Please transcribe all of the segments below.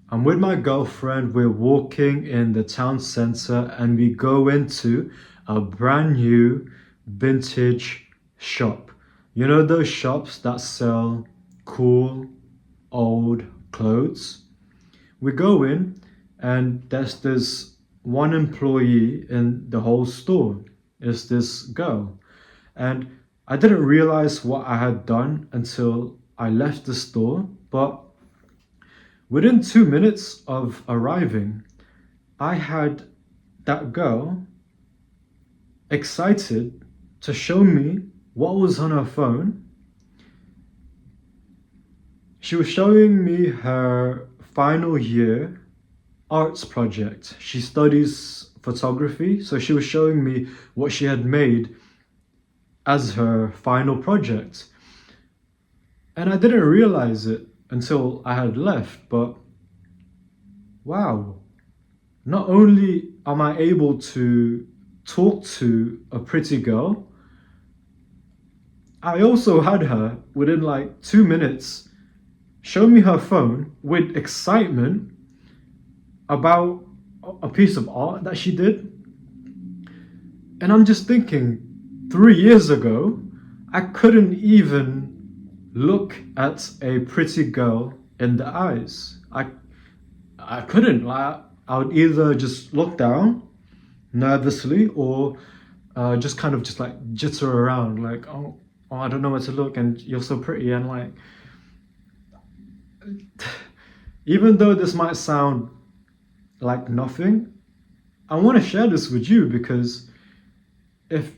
I'm with my girlfriend. We're walking in the town center and we go into a brand new vintage shop. You know those shops that sell cool old clothes? We go in and there's this one employee in the whole store. It's this girl. And I didn't realize what I had done until I left the store, but within 2 minutes of arriving, I had that girl excited to show me what was on her phone. She was showing me her final year arts project. She studies photography, so she was showing me what she had made as her final project. And I didn't realize it until I had left, but wow, not only am I able to talk to a pretty girl, I also had her within like 2 minutes show me her phone with excitement about a piece of art that she did. And I'm just thinking, 3 years ago, I couldn't even look at a pretty girl in the eyes. I couldn't. Like, I would either just look down nervously or just kind of just like jitter around, like, oh, I don't know where to look, and you're so pretty, and like, even though this might sound like nothing, I want to share this with you because if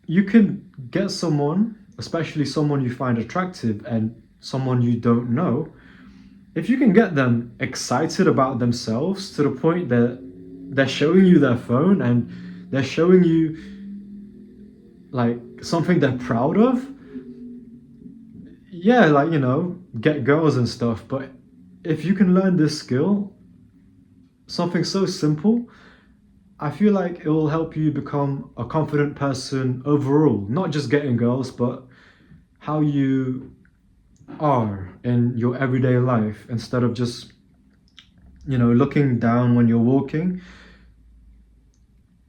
you can get someone, especially someone you find attractive and someone you don't know, if you can get them excited about themselves to the point that they're showing you their phone and they're showing you like something they're proud of, yeah, like, get girls and stuff. But if you can learn this skill, something so simple, I feel like it will help you become a confident person overall, not just getting girls, but how you are in your everyday life instead of just, looking down when you're walking.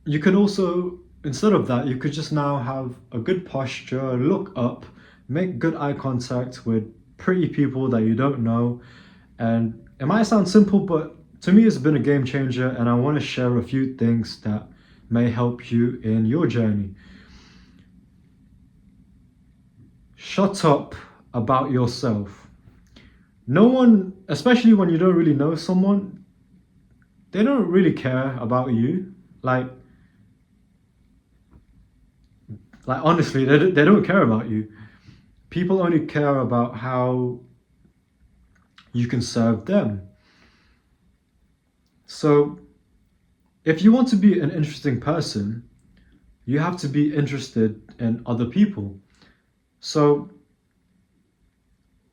You could also, instead of that, you could just now have a good posture, look up, make good eye contact with pretty people that you don't know. And it might sound simple, but to me, it's been a game changer. And I want to share a few things that may help you in your journey. Shut up about yourself. No one, especially when you don't really know someone, they don't really care about you. Like honestly, they don't care about you. People only care about how you can serve them. So if you want to be an interesting person, you have to be interested in other people. So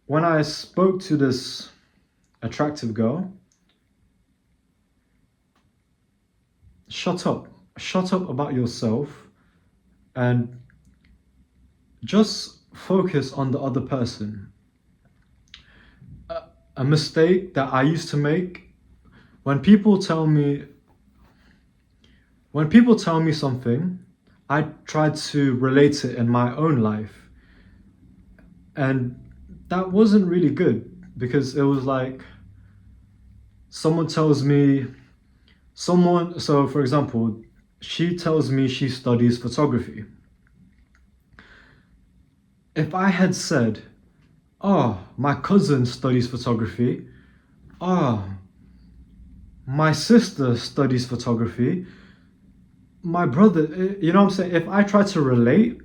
when I spoke to this attractive girl, shut up. Shut up about yourself and just focus on the other person. A mistake that I used to make, when people tell me something, I try to relate it in my own life. And that wasn't really good because it was like someone tells me so for example, she tells me she studies photography. If I had said, "Oh, my cousin studies photography. Oh, my sister studies photography. My brother," you know what I'm saying? If I try to relate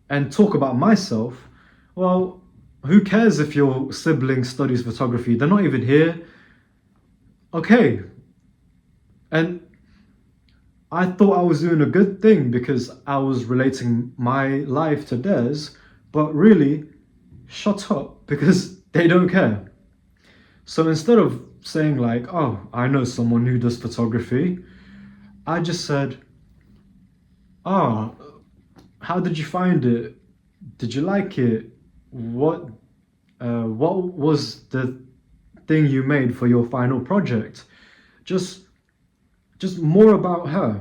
and talk about myself, well, who cares if your sibling studies photography? They're not even here. Okay. And I thought I was doing a good thing because I was relating my life to theirs, but really, shut up because they don't care. So instead of saying, like, "Oh, I know someone who does photography," I just said, "Oh, how did you find it? Did you like it? What was the thing you made for your final project. Just just more about her.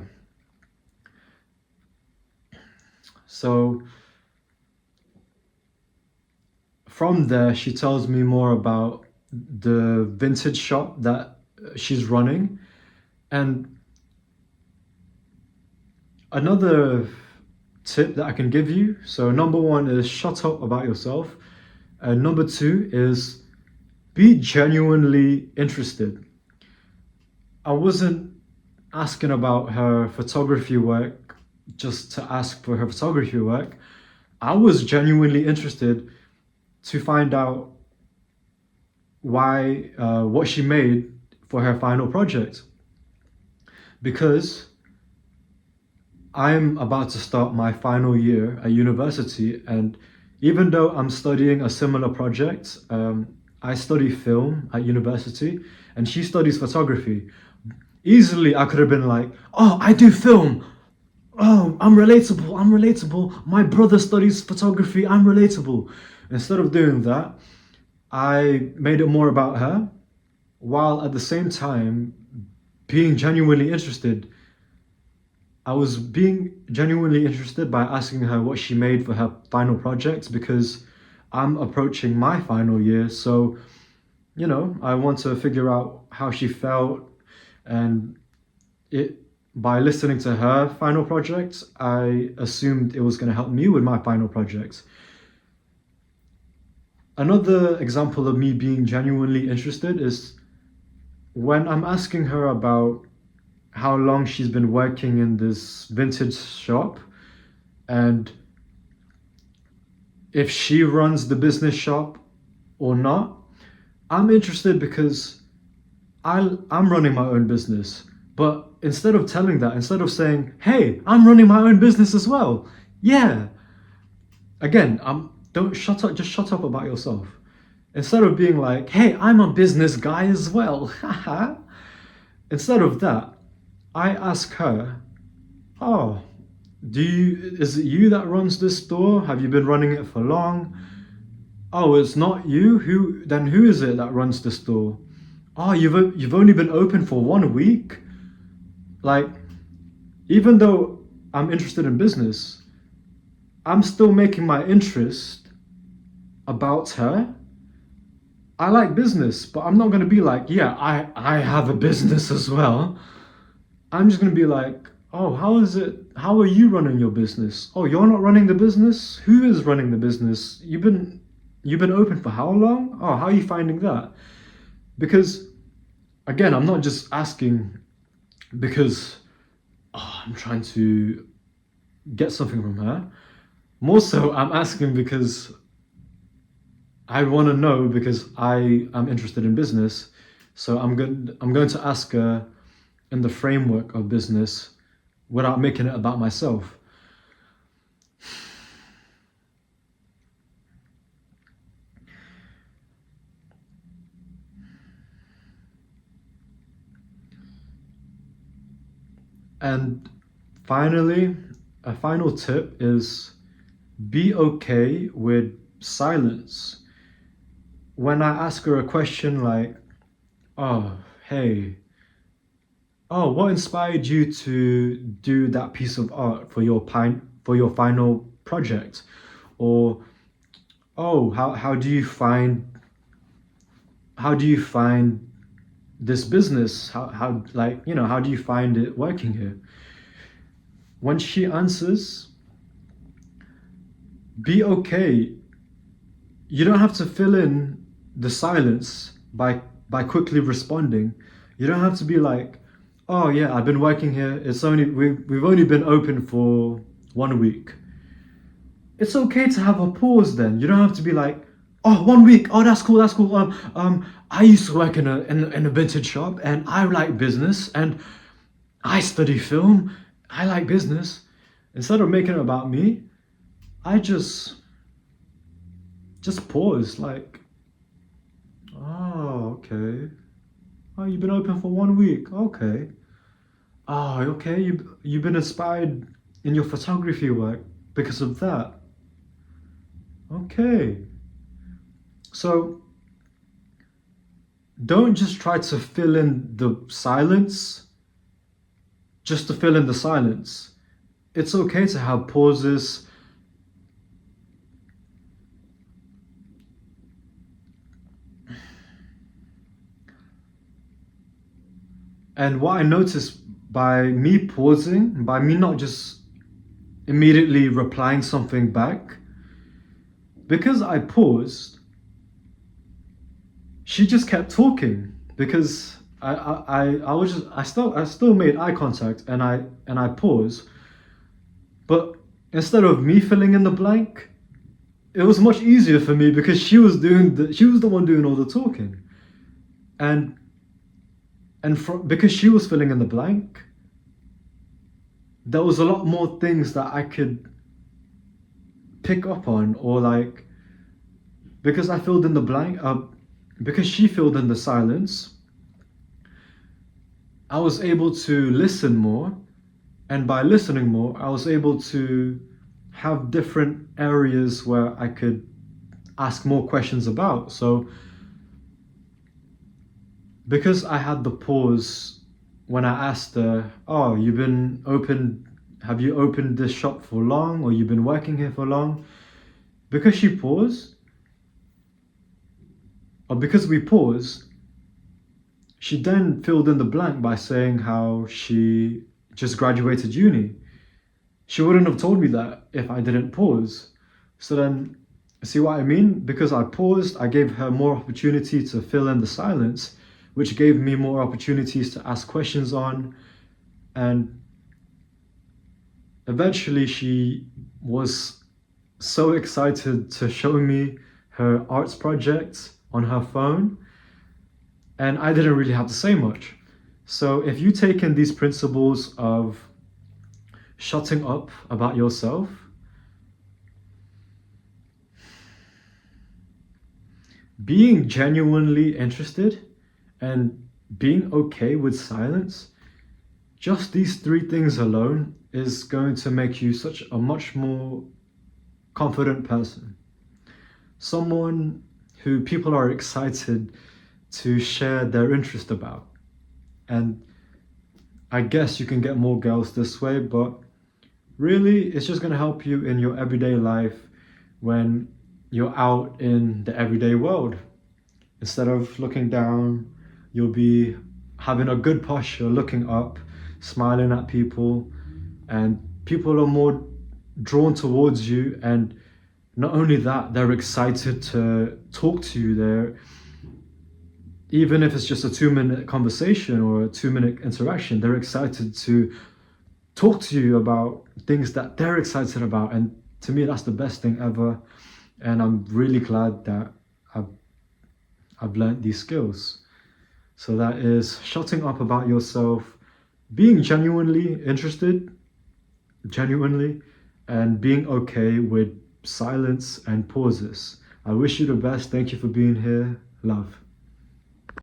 So from there, she tells me more about the vintage shop that she's running. And another tip that I can give you, so number one is shut up about yourself. And number two is be genuinely interested. I wasn't asking about her photography work just to ask for her photography work. I was genuinely interested to find out why, what she made for her final project. Because I'm about to start my final year at university, and even though I'm studying a similar project, I study film at university, and she studies photography. Easily, I could have been like, "Oh, I do film. Oh, I'm relatable. I'm relatable. My brother studies photography. I'm relatable." Instead of doing that, I made it more about her, while at the same time being genuinely interested. I was being genuinely interested by asking her what she made for her final project because I'm approaching my final year. So, I want to figure out how she felt, and it by listening to her final project, I assumed it was going to help me with my final project. Another example of me being genuinely interested is when I'm asking her about how long she's been working in this vintage shop and if she runs the business shop or not. I'm interested because I'm running my own business. But instead of saying, "Hey, I'm running my own business as well." Yeah. Again, don't shut up, just shut up about yourself. Instead of being like, "Hey, I'm a business guy as well." Haha. Instead of that, I ask her, "Oh, is it you that runs this store? Have you been running it for long?" "Oh, it's not you? Who is it that runs the store?" "Oh, you've only been open for 1 week?" Like, even though I'm interested in business, I'm still making my interest about her. I like business, but I'm not gonna be like, "Yeah, I have a business as well." I'm just gonna be like, "Oh, how is it? How are you running your business? Oh, you're not running the business? Who is running the business? You've been open for how long? Oh, how are you finding that?" Because again, I'm not just asking because I'm trying to get something from her. More so, I'm asking because I want to know because I am interested in business. So I'm going to ask her in the framework of business without making it about myself. And finally, a final tip is be okay with silence. When I ask her a question like, "Oh, hey, oh, what inspired you to do that piece of art for your final project?" Or, "Oh, how do you find this business? How do you find it working here?" When she answers, be okay. You don't have to fill in the silence by quickly responding. You don't have to be like, "Oh yeah, I've been working here. We've only been open for 1 week." It's okay to have a pause then. You don't have to be like, "Oh, 1 week. Oh, that's cool. That's cool. I used to work in a vintage shop, and I like business, and I study film. I like business." Instead of making it about me, I just pause. Like, "Oh, okay. Oh, you've been open for 1 week. Okay. Oh, okay. You've been inspired in your photography work because of that. Okay." So don't just try to fill in the silence just to fill in the silence. It's okay to have pauses. And what I noticed by me pausing, by me not just immediately replying something back, because I paused, she just kept talking because I was just I still made eye contact and I paused, but instead of me filling in the blank, it was much easier for me because she was the one doing all the talking, and because she was filling in the blank, there was a lot more things that I could pick up on, or like, because I filled in the blank, because she filled in the silence, I was able to listen more, and by listening more, I was able to have different areas where I could ask more questions about. So because I had the pause when I asked her, "Oh, have you opened this shop for long, or you've been working here for long?" Because she paused, or because we paused, she then filled in the blank by saying how she just graduated uni. She wouldn't have told me that if I didn't pause. So then, see what I mean? Because I paused, I gave her more opportunity to fill in the silence, which gave me more opportunities to ask questions on. And eventually, she was so excited to show me her arts project on her phone, and I didn't really have to say much. So, if you take in these principles of shutting up about yourself, being genuinely interested, and being okay with silence, just these three things alone is going to make you such a much more confident person. Someone who people are excited to share their interest about. And I guess you can get more girls this way, but really, it's just going to help you in your everyday life when you're out in the everyday world. Instead of looking down, you'll be having a good posture, looking up, smiling at people, and people are more drawn towards you. And not only that, they're excited to talk to you there, even if it's just a 2 minute conversation or a 2 minute interaction. They're excited to talk to you about things that they're excited about. And to me, that's the best thing ever. And I'm really glad that I've, I've learned these skills. So that is shutting up about yourself, being genuinely interested, genuinely, and being okay with silence and pauses. I wish you the best. Thank you for being here. Love.